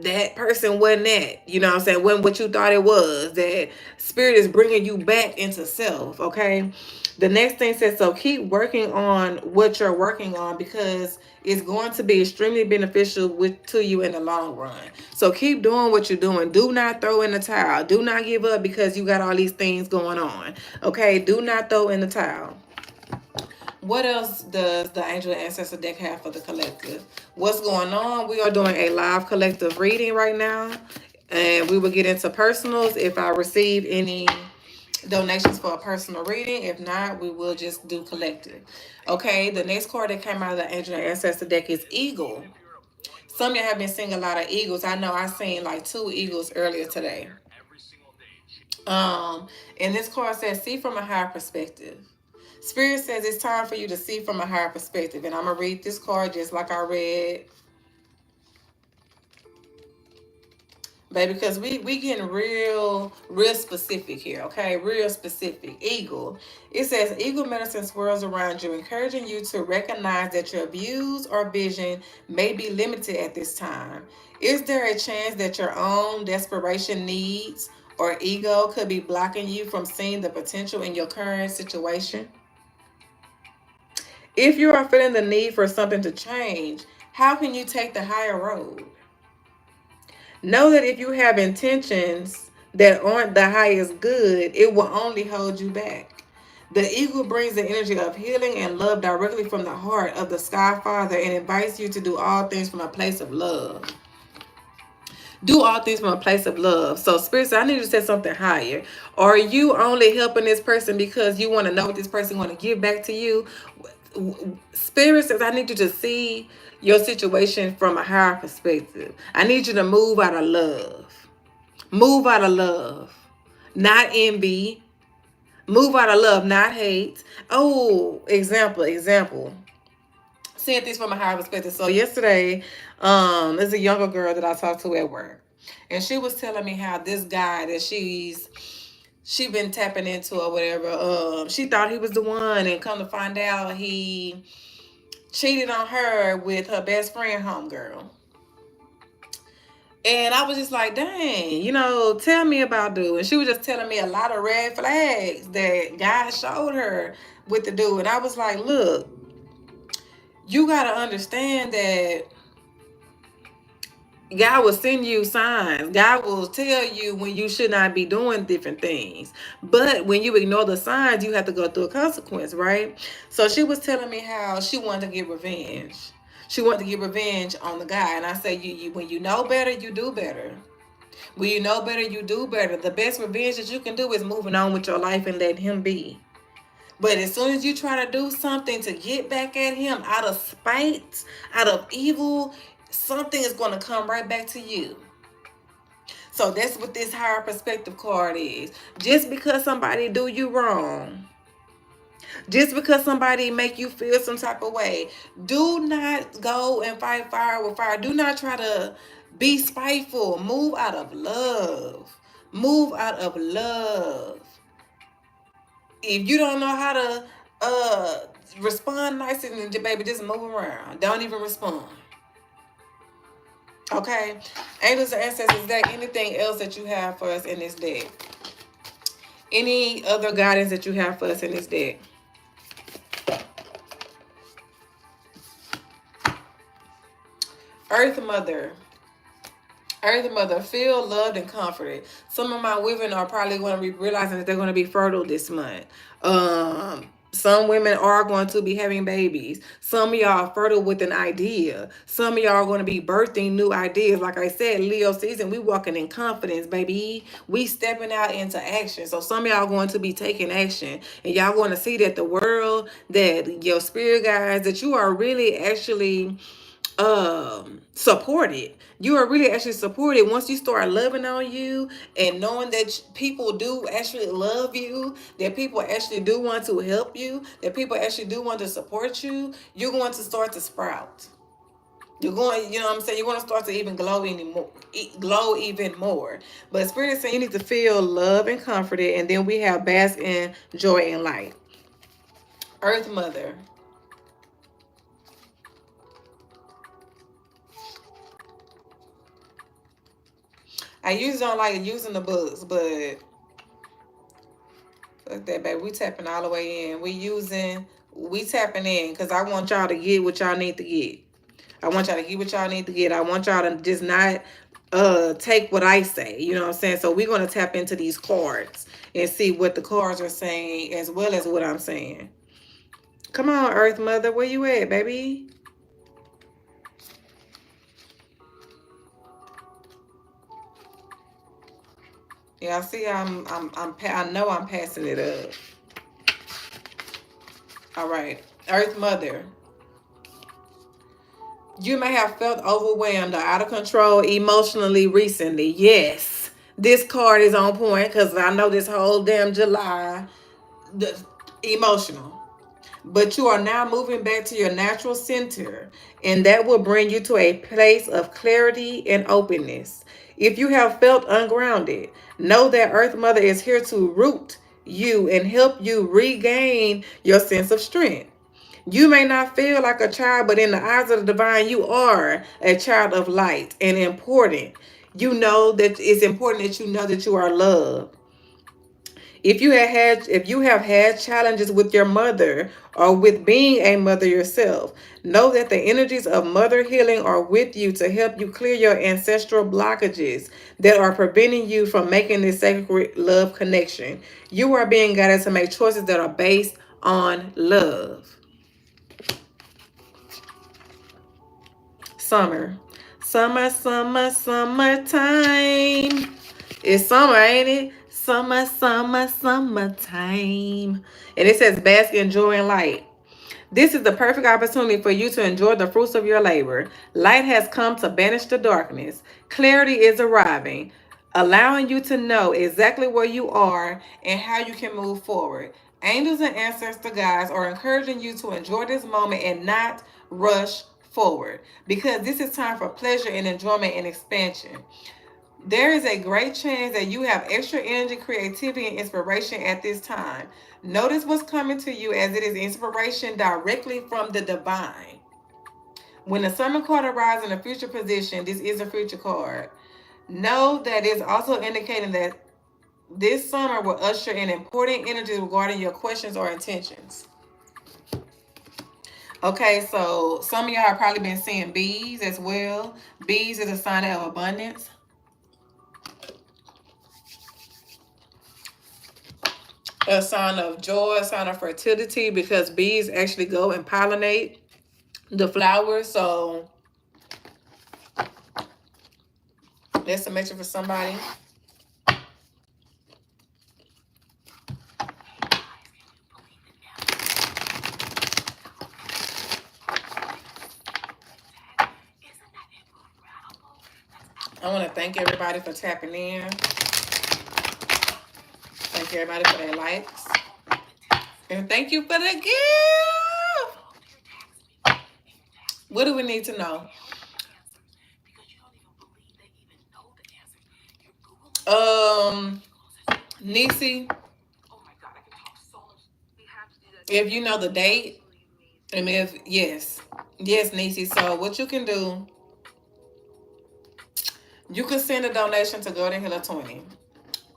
that person wasn't that, you know what I'm saying, wasn't what you thought it was. That spirit is bringing you back into self, okay? The next thing says, so keep working on what you're working on because it's going to be extremely beneficial to you in the long run. So keep doing what you're doing. Do not throw in the towel. Do not give up because you got all these things going on. Okay, do not throw in the towel. What else does the Angel Ancestor deck have for the collective? What's going on? We are doing a live collective reading right now. And we will get into personals if I receive any donations for a personal reading. If not, we will just do collective. Okay, the next card that came out of the Angel and Ancestor deck is Eagle. Some of you have been seeing a lot of eagles. I know I seen like two eagles earlier today. Um, and this card says, see from a higher perspective. Spirit says it's time for you to see from a higher perspective. And I'm going to read this card just like I read, baby, because we getting real specific here, okay? Real specific. Eagle. It says, eagle medicine swirls around you, encouraging you to recognize that your views or vision may be limited at this time. Is there a chance that your own desperation needs or ego could be blocking you from seeing the potential in your current situation? If you are feeling the need for something to change, how can you take the higher road? Know that if you have intentions that aren't the highest good, it will only hold you back. The eagle brings the energy of healing and love directly from the heart of the Sky Father and invites you to do all things from a place of love. Do all things from a place of love. So, Spirit said, I need you to set something higher. Are you only helping this person because you want to know what this person want to give back to you? Spirit says, I need you to see your situation from a higher perspective. I need you to move out of love. Move out of love, not envy. Move out of love, not hate. Oh, example. Seeing things from a higher perspective. So yesterday, there's a younger girl that I talked to at work, and she was telling me how this guy that she been tapping into or whatever. She thought he was the one, and come to find out he cheated on her with her best friend, homegirl. And I was just like, dang, tell me about dude. And she was just telling me a lot of red flags that God showed her with the dude. And I was like, look, you got to understand that God will send you signs. God will tell you when you should not be doing different things. But when you ignore the signs, you have to go through a consequence, right? So she was telling me how she wanted to get revenge. She wanted to get revenge on the guy. And I said, you when you know better, you do better. When you know better, you do better. The best revenge that you can do is moving on with your life and letting him be. But as soon as you try to do something to get back at him out of spite, out of evil, something is going to come right back to you. So that's what this higher perspective card is. Just because somebody do you wrong, just because somebody make you feel some type of way, do not go and fight fire with fire. Do not try to be spiteful. Move out of love. Move out of love. If you don't know how to respond nicely, then baby, just move around. Don't even respond. Okay? Angels and ancestors deck, anything else that you have for us in this deck? Any other guidance that you have for us in this deck? Earth Mother. Earth Mother, feel loved and comforted. Some of my women are probably going to be realizing that they're going to be fertile this month. Some women are going to be having babies. Some of y'all are fertile with an idea. Some of y'all are going to be birthing new ideas. Like I said, Leo season, we walking in confidence, baby. We stepping out into action. So some of y'all are going to be taking action. And y'all going to see that the world, that your spirit guides, that you are really actually supported. You are really actually supported once you start loving on you and knowing that people do actually love you, that people actually do want to help you, that people actually do want to support you. You're going to start to sprout. You're going, you know what I'm saying? You're going to start to even glow even more. But Spirit is saying you need to feel love and comforted, and then we have bask in joy and light. Earth Mother. I usually don't like using the books, but fuck that, baby. We tapping all the way in. We tapping in because I want y'all to get what y'all need to get. I want y'all to get what y'all need to get. I want y'all to just not take what I say. You know what I'm saying? So we're gonna tap into these cards and see what the cards are saying as well as what I'm saying. Come on, Earth Mother, where you at, baby? Yeah, see, I know I'm passing it up. All right, Earth Mother. You may have felt overwhelmed or out of control emotionally recently. Yes, this card is on point because I know this whole damn July, the emotional. But you are now moving back to your natural center, and that will bring you to a place of clarity and openness. If you have felt ungrounded, know that Earth Mother is here to root you and help you regain your sense of strength. You may not feel like a child, but in the eyes of the divine, you are a child of light and important. You know that it's important that you know that you are loved. If you have had challenges with your mother or with being a mother yourself, know that the energies of mother healing are with you to help you clear your ancestral blockages that are preventing you from making this sacred love connection. You are being guided to make choices that are based on love. Summer. Summer, summer, summertime. It's summer, ain't it? Summer, summer, summertime. And it says bask in joy and light. This is the perfect opportunity for you to enjoy the fruits of your labor. Light has come to banish the darkness. Clarity is arriving, allowing you to know exactly where you are and how you can move forward. Angels and ancestor guides are encouraging you to enjoy this moment and not rush forward because this is time for pleasure and enjoyment and expansion. There is a great chance that you have extra energy, creativity, and inspiration at this time. Notice what's coming to you as it is inspiration directly from the divine. When the Summon card arrives in a future position, this is a future card. Know that it's also indicating that this summer will usher in important energy regarding your questions or intentions. Okay, so some of y'all have probably been seeing bees as well. Bees is a sign of abundance. A sign of joy, a sign of fertility, because bees actually go and pollinate the flowers. So that's a message for somebody. I want to thank everybody for tapping in. Thank everybody for their likes. And thank you for the gift. What do we need to know? Um, Nisi, if you know the date, and if yes, Nisi. So what you can do, you can send a donation to Golden Healer 20.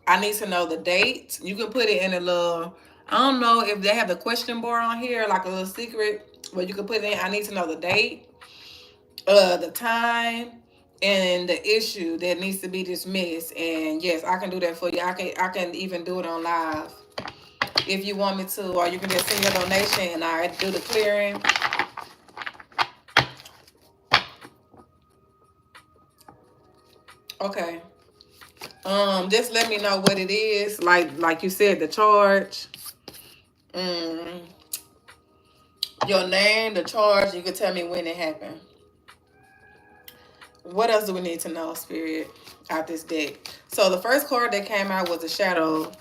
I need to know the date. You can put it in a little, I don't know if they have the question bar on here, like a little secret where you can put it in. I need to know the date, the time, and the issue that needs to be dismissed. And yes, I can do that for you. I can even do it on live if you want me to, or you can just send your donation and I do the clearing. Okay. Just let me know what it is. Like you said, the charge. Mm, your name, the charge. You can tell me when it happened. What else do we need to know, Spirit, out this deck? So the first card that came out was the shadow.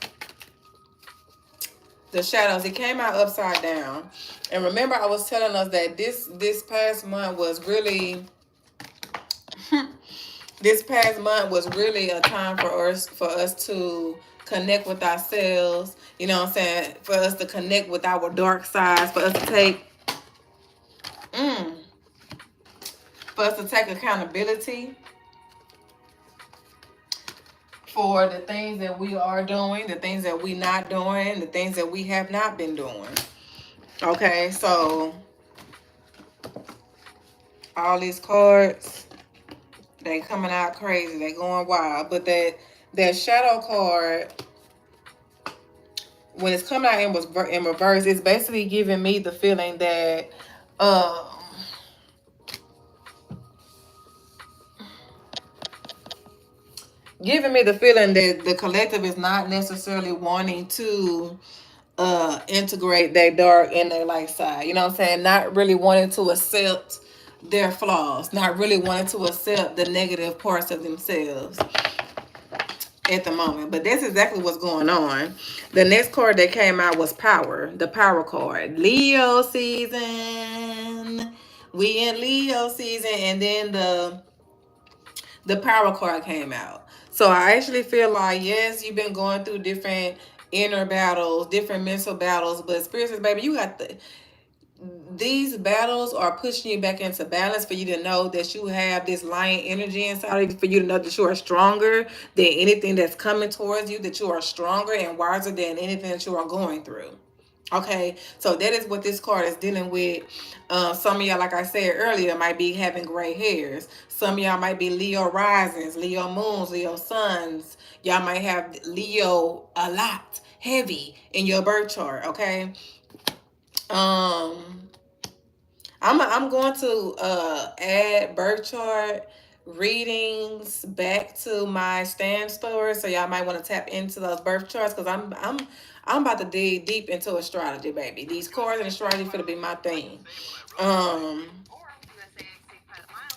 The shadows. It came out upside down. And remember, I was telling us that this past month was really this past month was really a time for us to connect with ourselves. You know what I'm saying? For us to connect with our dark sides. Mm, for us to take accountability for the things that we are doing, the things that we not doing, the things that we have not been doing. Okay, so all these cards, they coming out crazy, they going wild. But that shadow card, when it's coming out in reverse, it's basically giving me the feeling that um giving me the feeling that the collective is not necessarily wanting to integrate their dark and their light side. You know what I'm saying? Not really wanting to accept their flaws, not really wanting to accept the negative parts of themselves at the moment. But that's exactly what's going on. The next card that came out was Power, the Power card. Leo season. We in Leo season, and then the Power card came out. So I actually feel like, yes, you've been going through different inner battles, different mental battles, but Spirit says, baby, you got these battles are pushing you back into balance for you to know that you have this lion energy inside of you, for you to know that you are stronger than anything that's coming towards you, that you are stronger and wiser than anything that you are going through. Okay, so that is what this card is dealing with. Some of y'all, like I said earlier, might be having gray hairs. Some of y'all might be Leo risings, Leo moons, Leo suns. Y'all might have Leo a lot, heavy in your birth chart. Okay, um, I'm going to add birth chart readings back to my stand store, so y'all might want to tap into those birth charts, because I'm about to dig deep into astrology, baby. These cards and astrology finna be my thing. Um,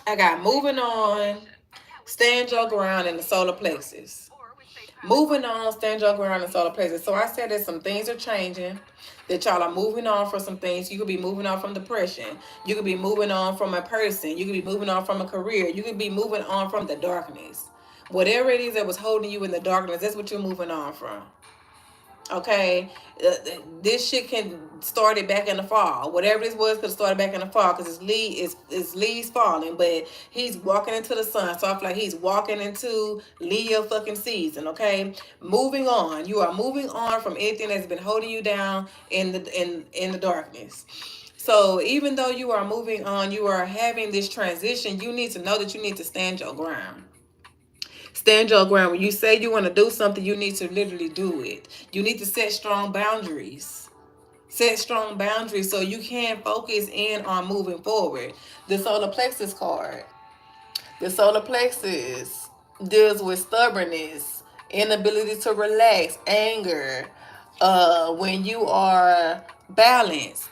I got moving on, stand your ground in the solar plexus. Moving on, stand your ground in solar plexus. So I said that some things are changing, that y'all are moving on from some things. You could be moving on from depression. You could be moving on from a person. You could be moving on from a career. You could be moving on from the darkness. Whatever it is that was holding you in the darkness, that's what you're moving on from. Okay, this shit can start it back in the fall. Whatever this was could start it back in the fall, because it's leaves falling, but he's walking into the sun. So I feel like he's walking into Leo fucking season. Okay, moving on. You are moving on from anything that's been holding you down in the darkness. So even though you are moving on, you are having this transition. You need to know that you need to stand your ground. Stand your ground. When you say you want to do something, you need to literally do it. You need to set strong boundaries. Set strong boundaries so you can focus in on moving forward. The solar plexus card. The solar plexus deals with stubbornness, inability to relax, anger. When you are balanced,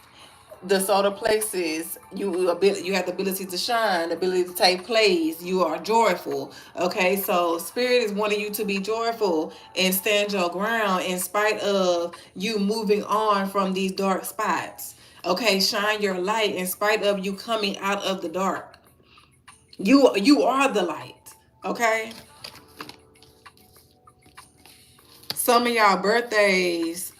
the solar plexus, you have the ability to shine, the ability to take place. You are joyful. Okay, so spirit is wanting you to be joyful and stand your ground in spite of you moving on from these dark spots. Okay, shine your light in spite of you coming out of the dark. You are the light. Okay, some of y'all birthdays,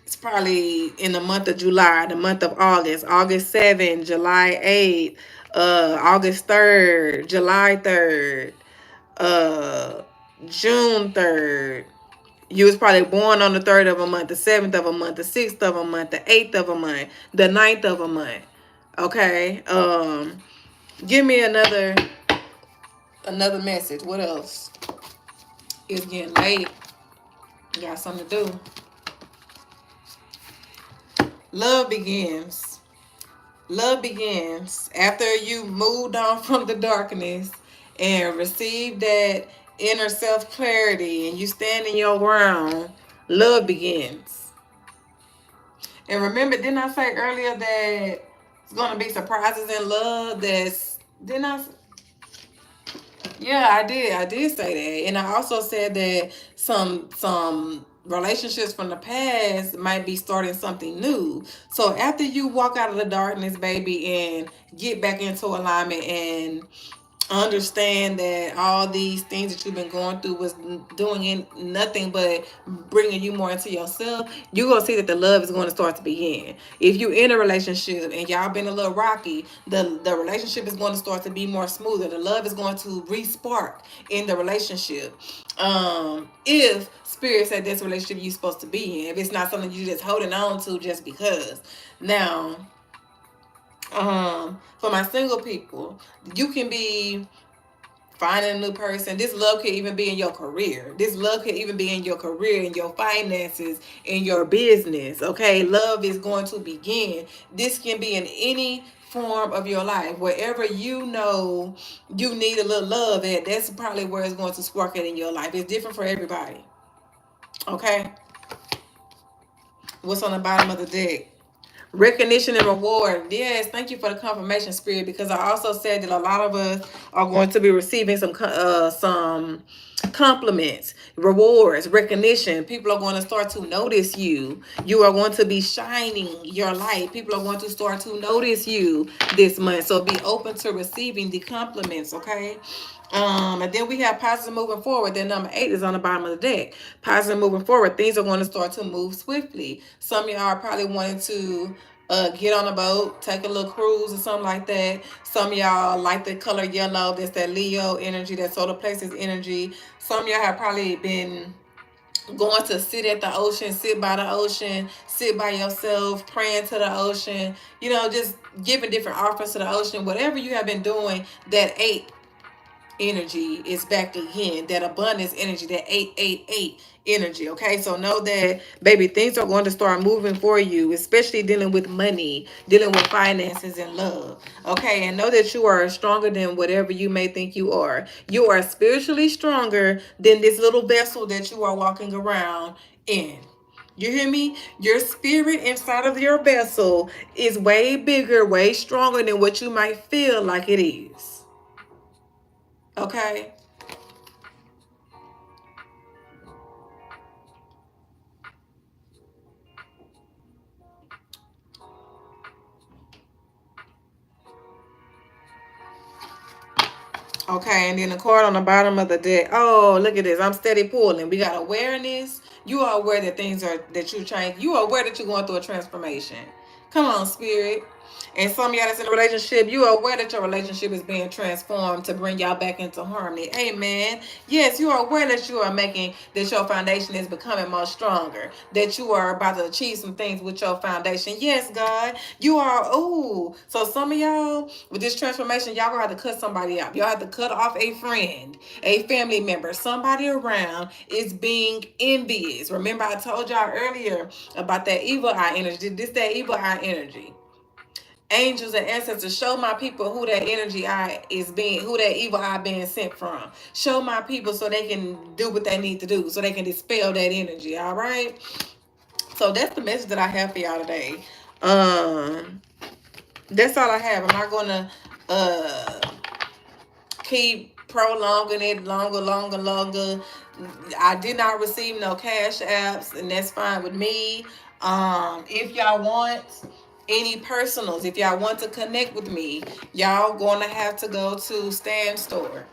it's probably in the month of July, the month of August, August 7th, July 8th, August 3rd, July 3rd, uh, June 3rd. You was probably born on the 3rd of a month, the 7th of a month, the 6th of a month, the 8th of a month, the 9th of a month. Okay. Give me another message. What else? It's getting late. Got something to do. Love begins. Love begins after you moved on from the darkness and received that inner self clarity and you stand in your ground. Love begins. And remember, didn't I say earlier that it's gonna be surprises in love? Didn't I? Yeah, I did. I did say that, and I also said that some relationships from the past might be starting something new. So after you walk out of the darkness, baby, and get back into alignment and understand that all these things that you've been going through was doing nothing but bringing you more into yourself, you're gonna see that the love is going to start to begin. If you're in a relationship and y'all been a little rocky, the relationship is going to start to be more smoother. The love is going to re-spark in the relationship. If spirit said this relationship you're supposed to be in, if it's not something you just holding on to just because. Now, for my single people, you can be finding a new person. This love could even be in your career. This love could even be in your career, in your finances, in your business. Okay, love is going to begin. This can be in any form of your life. Wherever you know you need a little love at, that's probably where it's going to spark it in your life. It's different for everybody. Okay, what's on the bottom of the deck? Recognition and reward. Yes, thank you for the confirmation, spirit, because I also said that a lot of us are going to be receiving some compliments, rewards, recognition. People are going to start to notice you. You are going to be shining your light. People are going to start to notice you this month. So be open to receiving the compliments, okay? And then we have positive moving forward. Then number 8 is on the bottom of the deck. Positive moving forward. Things are going to start to move swiftly. Some of y'all are probably wanting to get on a boat, take a little cruise or something like that. Some of y'all like the color yellow. That's that Leo energy, that solar plexus energy. Some of y'all have probably been going to sit at the ocean, sit by the ocean, sit by yourself, praying to the ocean, just giving different offers to the ocean. Whatever you have been doing, that 8 energy is back again. That abundance energy, that 888 energy. Okay, so know that, baby, things are going to start moving for you, especially dealing with money, dealing with finances and love. Okay, and know that you are stronger than whatever you may think you are. You are spiritually stronger than this little vessel that you are walking around in. You hear me? Your spirit inside of your vessel is way bigger, way stronger than what you might feel like it is. Okay? Okay, and then the card on the bottom of the deck. Oh, look at this. I'm steady pulling. We got awareness. You are aware that things are, that you change. You are aware that you're going through a transformation. Come on, spirit. And some of y'all that's in a relationship, you are aware that your relationship is being transformed to bring y'all back into harmony. Amen. Yes, you are aware that you are making, that your foundation is becoming more stronger. That you are about to achieve some things with your foundation. Yes, God. You are, ooh. So some of y'all, with this transformation, y'all gonna have to cut somebody out. Y'all have to cut off a friend, a family member, somebody around is being envious. Remember, I told y'all earlier about that evil eye energy. This that evil eye energy. Angels and ancestors, show my people who that energy eye is being, who that evil eye being sent from. Show my people so they can do what they need to do, so they can dispel that energy. All right. So that's the message that I have for y'all today. Um, that's all I have. I'm not gonna uh keep prolonging it longer. I did not receive no cash apps, and that's fine with me. If y'all want any personals, if y'all want to connect with me, y'all gonna have to go to Stan Store.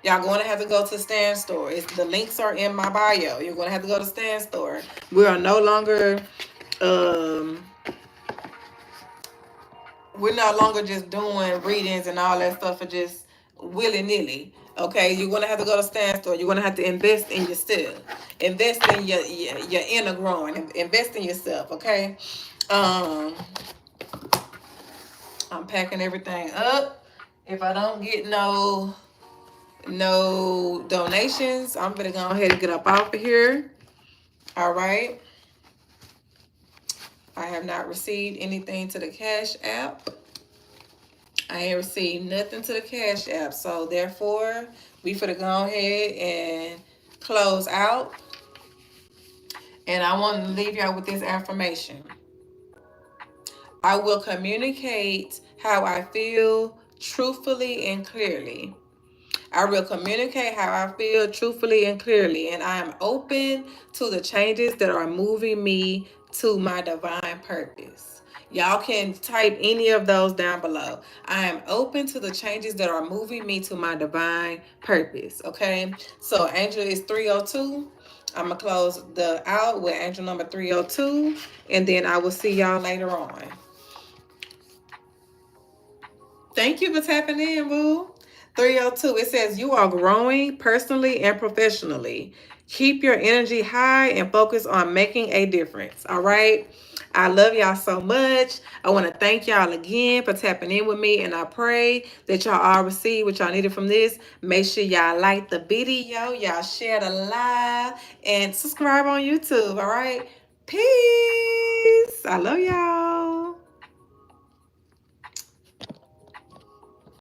Y'all going to have to go to Stan Store. The links are in my bio. You're going to have to go to Stan Store. We are no longer um we're no longer just doing readings and all that stuff for just willy-nilly. Okay, you're gonna have to go to Stand Store. You're gonna have to invest in yourself, invest in your inner growing, invest in yourself. Okay. um I'm packing everything up. If I don't get no donations, I'm gonna go ahead and get up off of here. All right, I have not received anything to the Cash App. I ain't received nothing to the Cash App. So therefore, we finna go ahead and close out. And I want to leave y'all with this affirmation. I will communicate how I feel truthfully and clearly. I will communicate how I feel truthfully and clearly, and I am open to the changes that are moving me to my divine purpose. Y'all can type any of those down below. I am open to the changes that are moving me to my divine purpose. Okay, so angel is 302. I'm gonna close the out with angel number 302, and then I will see y'all later on. Thank you for tapping in, boo. 302, it says you are growing personally and professionally. Keep your energy high and focus on making a difference. All right. I love y'all so much. I want to thank y'all again for tapping in with me, and I pray that y'all all receive what y'all needed from this. Make sure y'all like the video, y'all share the live, and subscribe on YouTube. All right. Peace. I love y'all.